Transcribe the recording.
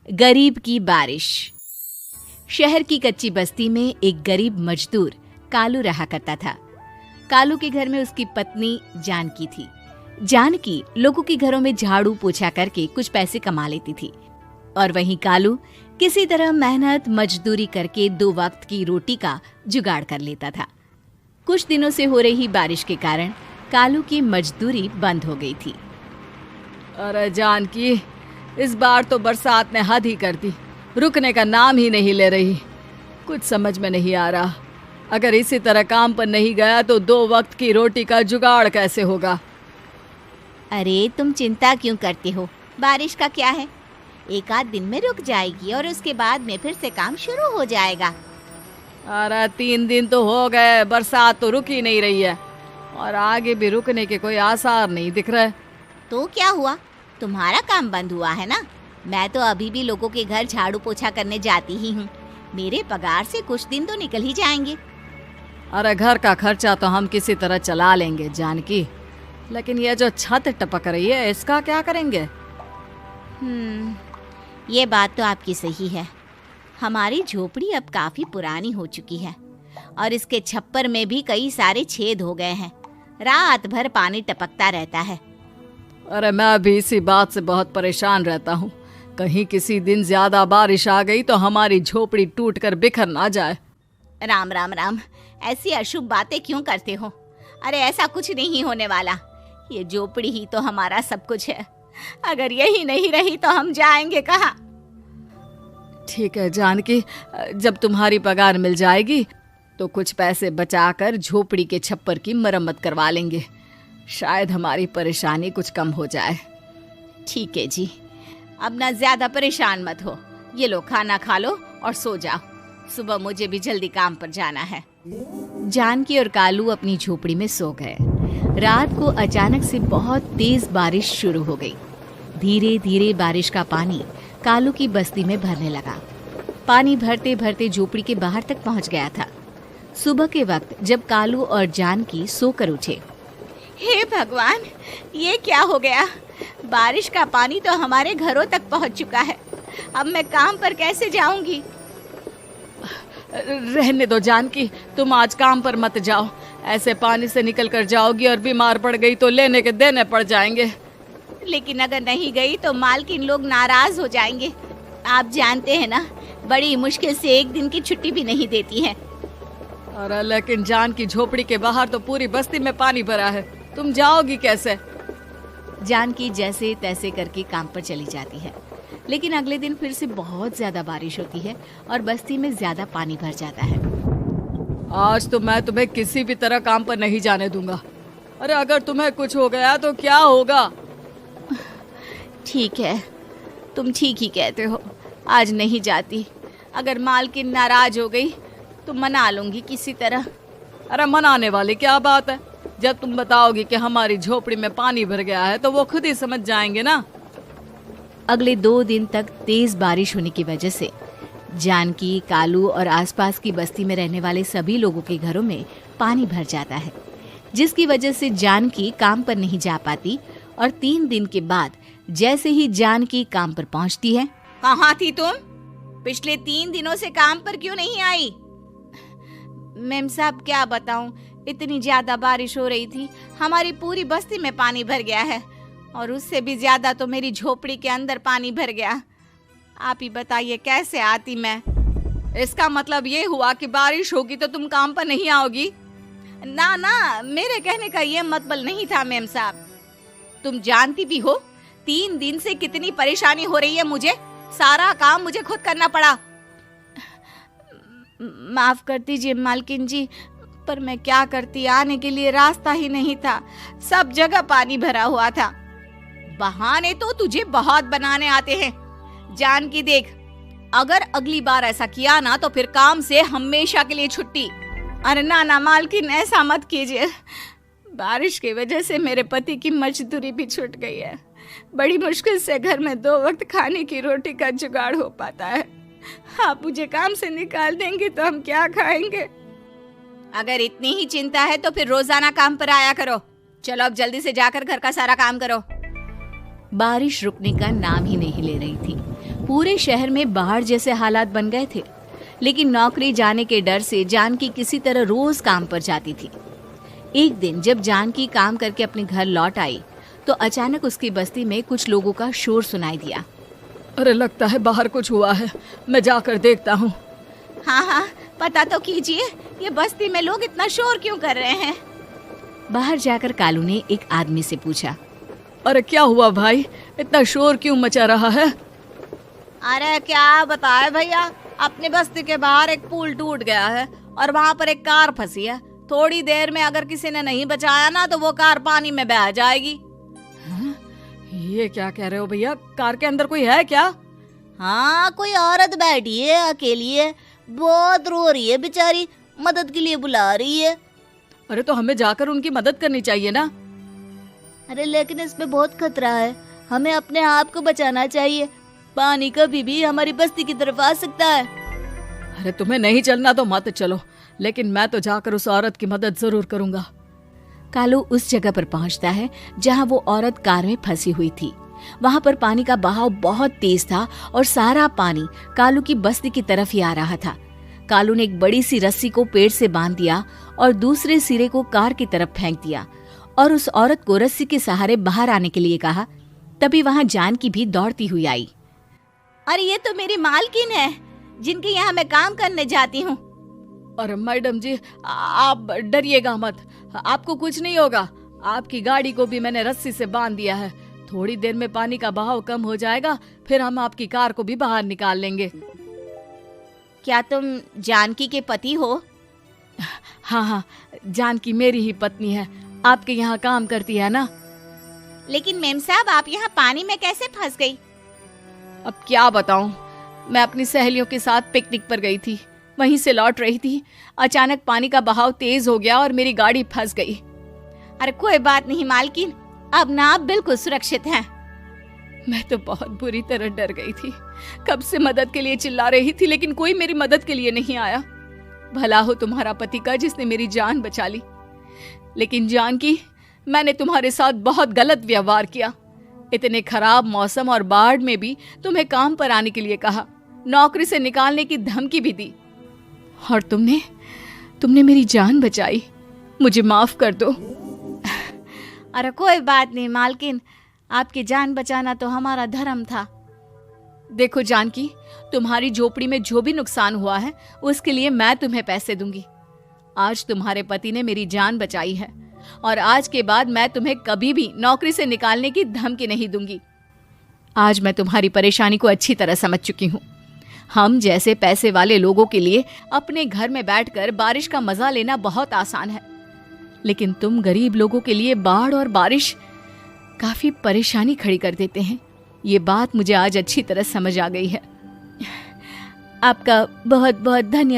गरीब की बारिश। शहर की कच्ची बस्ती में एक गरीब मजदूर कालू रहा करता था। कालू के घर में उसकी पत्नी जानकी थी। जानकी लोगों के घरों में झाड़ू पोछा करके कुछ पैसे कमा लेती थी और वहीं कालू किसी तरह मेहनत मजदूरी करके 2 वक्त की रोटी का जुगाड़ कर लेता था। कुछ दिनों से हो रही बारिश के कारण कालू की मजदूरी बंद हो गई थी। अरे जानकी, इस बार तो बरसात ने हद ही कर दी, रुकने का नाम ही नहीं ले रही। कुछ समझ में नहीं आ रहा, अगर इसी तरह काम पर नहीं गया तो 2 वक्त की रोटी का जुगाड़ कैसे होगा। अरे तुम चिंता क्यों करते हो, बारिश का क्या है, 1 आध दिन में रुक जाएगी और उसके बाद में फिर से काम शुरू हो जाएगा। अरे 3 दिन तो हो गए, बरसात तो रुक ही नहीं रही है और आगे भी रुकने के कोई आसार नहीं दिख रहे। तो क्या हुआ, तुम्हारा काम बंद हुआ है ना? मैं तो अभी भी लोगों के घर झाड़ू पोछा करने जाती ही हूँ। मेरे पगार से कुछ दिन तो निकल ही जाएंगे। अरे घर का खर्चा तो हम किसी तरह चला लेंगे जानकी, लेकिन ये जो छत टपक रही है इसका क्या करेंगे? ये बात तो आपकी सही है। हमारी झोपड़ी अब काफी पुरानी हो चुकी है और इसके छप्पर में भी कई सारे छेद हो गए हैं। रात भर पानी टपकता रहता है। अरे मैं भी इसी बात से बहुत परेशान रहता हूँ। कहीं किसी दिन ज्यादा बारिश आ गई तो हमारी झोपड़ी टूटकर बिखर ना जाए। राम राम राम, ऐसी अशुभ बातें क्यों करते हो? अरे ऐसा कुछ नहीं होने वाला। ये झोपड़ी ही तो हमारा सब कुछ है। अगर यही नहीं रही तो हम जाएंगे कहाँ? ठीक है जानकी, जब तुम्हारी पगार मिल जाएगी तो कुछ पैसे बचाकर झोपड़ी के छप्पर की मरम्मत करवा लेंगे। शायद हमारी परेशानी कुछ कम हो जाए। ठीक है जी, अब ना ज्यादा परेशान मत हो। ये लो, खाना खा लो और सो जाओ। सुबह मुझे भी जल्दी काम पर जाना है। जानकी और कालू अपनी झोपड़ी में सो गए। रात को अचानक से बहुत तेज बारिश शुरू हो गई। धीरे धीरे बारिश का पानी कालू की बस्ती में भरने लगा। पानी भरते भरते झोपड़ी के बाहर तक पहुंच गया था। सुबह के वक्त जब कालू और जानकी सोकर उठे, हे भगवान, ये क्या हो गया? बारिश का पानी तो हमारे घरों तक पहुंच चुका है। अब मैं काम पर कैसे जाऊंगी? रहने दो जानकी, तुम आज काम पर मत जाओ। ऐसे पानी से निकल कर जाओगी और बीमार पड़ गई तो लेने के देने पड़ जाएंगे। लेकिन अगर नहीं गई तो मालकिन लोग नाराज हो जाएंगे। आप जानते हैं ना, बड़ी मुश्किल से 1 दिन की छुट्टी भी नहीं देती है। अरे लेकिन जानकी, झोपड़ी के बाहर तो पूरी बस्ती में पानी भरा है, तुम जाओगी कैसे? जानकी जैसे तैसे करके काम पर चली जाती है, लेकिन अगले दिन फिर से बहुत ज्यादा बारिश होती है और बस्ती में ज्यादा पानी भर जाता है। आज तो मैं तुम्हें किसी भी तरह काम पर नहीं जाने दूंगा। अरे अगर तुम्हें कुछ हो गया तो क्या होगा? ठीक है, तुम ठीक ही कहते हो। आज नहीं जाती। अगर मालकिन नाराज हो गई तो मना लूंगी किसी तरह। अरे मनाने वाली क्या बात है? जब तुम बताओगी कि हमारी झोपड़ी में पानी भर गया है तो वो खुद ही समझ जाएंगे ना। अगले 2 दिन तक तेज बारिश होने की वजह से जानकी, कालू और आसपास की बस्ती में रहने वाले सभी लोगों के घरों में पानी भर जाता है, जिसकी वजह से जानकी काम पर नहीं जा पाती। और 3 दिन के बाद जैसे ही जानकी काम पर पहुंचती है, कहाँ थी तुम? पिछले 3 दिनों से काम पर क्यों नहीं आई? मेम साहब, क्या बताऊं, इतनी ज्यादा बारिश हो रही थी, हमारी पूरी बस्ती में पानी भर गया है और उससे भी ज्यादा तो मेरी झोपड़ी के अंदर पानी भर गया। आप ही बताइए कैसे आती मैं? इसका मतलब ये हुआ कि बारिश होगी तो तुम काम पर नहीं आओगी? ना ना, मेरे कहने का ये मतलब नहीं था मेम साहब। तुम जानती भी हो 3 दिन से कितनी परेशानी हो रही है मुझे। सारा काम मुझे खुद करना पड़ा। माफ कर दीजिए मालकिन जी, पर मैं क्या करती, आने के लिए रास्ता ही नहीं था। सब जगह पानी भरा हुआ था। बहाने तो तुझे बहुत बनाने आते हैं। जानकी देख, अगर अगली बार ऐसा किया ना तो फिर काम से हमेशा के लिए छुट्टी। अरे ना ना मालकिन, ऐसा मत कीजिए। बारिश की वजह से मेरे पति की मजदूरी भी छूट गई है। बड़ी मुश्किल से घर में 2 वक्त खाने की रोटी का जुगाड़ हो पाता है। आप मुझे काम से निकाल देंगे तो हम क्या खाएंगे? अगर इतनी ही चिंता है तो फिर रोजाना काम पर आया करो। चलो अब जल्दी से जाकर घर का सारा काम करो। बारिश रुकने का नाम ही नहीं ले रही थी। पूरे शहर में बाढ़ जैसे हालात बन गए थे। लेकिन नौकरी जाने के डर से जानकी किसी तरह रोज काम पर जाती थी। एक दिन जब जानकी काम करके अपने घर लौट आई तो अचानक उसकी बस्ती में कुछ लोगों का शोर सुनाई दिया। अरे लगता है बाहर कुछ हुआ है, मैं जाकर देखता हूँ। हाँ हाँ, पता तो कीजिए, ये बस्ती में लोग इतना शोर क्यों कर रहे हैं? बाहर जाकर कालू ने एक आदमी से पूछा। अरे क्या हुआ भाई, इतना शोर क्यों मचा रहा है? अरे क्या बताए भैया, अपनी बस्ती के बाहर एक पुल टूट गया है और वहाँ पर एक कार फंसी है। थोड़ी देर में अगर किसी ने नहीं बचाया ना तो वो कार पानी में बह जाएगी। ये क्या कह रहे हो भैया, कार के अंदर कोई है क्या? हाँ, कोई औरत बैठी है, अकेली है, बहुत रो रही है बेचारी, मदद के लिए बुला रही है। अरे तो हमें जाकर उनकी मदद करनी चाहिए ना। अरे लेकिन इसमें बहुत खतरा है, हमें अपने आप को बचाना चाहिए। पानी कभी भी हमारी बस्ती की तरफ आ सकता है। अरे तुम्हें नहीं चलना तो मत चलो, लेकिन मैं तो जाकर उस औरत की मदद जरूर करूंगा। कालू उस जगह पर पहुंचता है जहां वो औरत कार में फंसी हुई थी। वहां पर पानी का बहाव बहुत तेज था और सारा पानी कालू की बस्ती की तरफ ही आ रहा था। कालू ने एक बड़ी सी रस्सी को पेड़ से बांध दिया और दूसरे सिरे को कार की तरफ फेंक दिया और उस औरत को रस्सी के सहारे बाहर आने के लिए कहा। तभी वहां जानकी भी दौड़ती हुई आई। अरे ये तो मेरी मालकिन है, जिनके यहाँ मैं काम करने जाती हूँ। अरे मैडम जी, आप डरिएगा मत, आपको कुछ नहीं होगा। आपकी गाड़ी को भी मैंने रस्सी से बांध दिया है। थोड़ी देर में पानी का बहाव कम हो जाएगा, फिर हम आपकी कार को भी बाहर निकाल लेंगे। क्या तुम जानकी के पति हो? हाँ हाँ, जानकी मेरी ही पत्नी है, आपके यहाँ काम करती है ना। लेकिन मेम साहब, आप यहाँ पानी में कैसे फंस गई? अब क्या बताऊं, मैं अपनी सहेलियों के साथ पिकनिक पर गई थी, वहीं से लौट रही थी। अचानक पानी का बहाव तेज हो गया और मेरी गाड़ी फंस गई। अरे कोई बात नहीं मालकिन, अब ना आप बिल्कुल सुरक्षित हैं। मैं तो बहुत बुरी तरह डर गई थी, कब से मदद के लिए चिल्ला रही थी, लेकिन कोई मेरी मदद के लिए नहीं आया। भला हो तुम्हारा पति का जिसने मेरी जान बचा ली। लेकिन जानकी, मैंने तुम्हारे साथ बहुत गलत व्यवहार किया। इतने खराब मौसम और बाढ़ में भी तुम्हें काम पर आने के लिए कहा, नौकरी से निकालने की धमकी भी दी, और तुमने मेरी जान बचाई। मुझे माफ कर दो। अरे कोई बात नहीं मालकिन, आपकी जान बचाना तो हमारा धर्म था। देखो जानकी, तुम्हारी झोपड़ी में जो भी नुकसान हुआ है उसके लिए मैं तुम्हें पैसे दूंगी। आज तुम्हारे पति ने मेरी जान बचाई है और आज के बाद मैं तुम्हें कभी भी नौकरी से निकालने की धमकी नहीं दूंगी। आज मैं तुम्हारी परेशानी को अच्छी तरह समझ चुकी हूँ। हम जैसे पैसे वाले लोगों के लिए अपने घर में बैठकर बारिश का मजा लेना बहुत आसान है, लेकिन तुम गरीब लोगों के लिए बाढ़ और बारिश काफी परेशानी खड़ी कर देते हैं। ये बात मुझे आज अच्छी तरह समझ आ गई है। आपका बहुत बहुत धन्यवाद।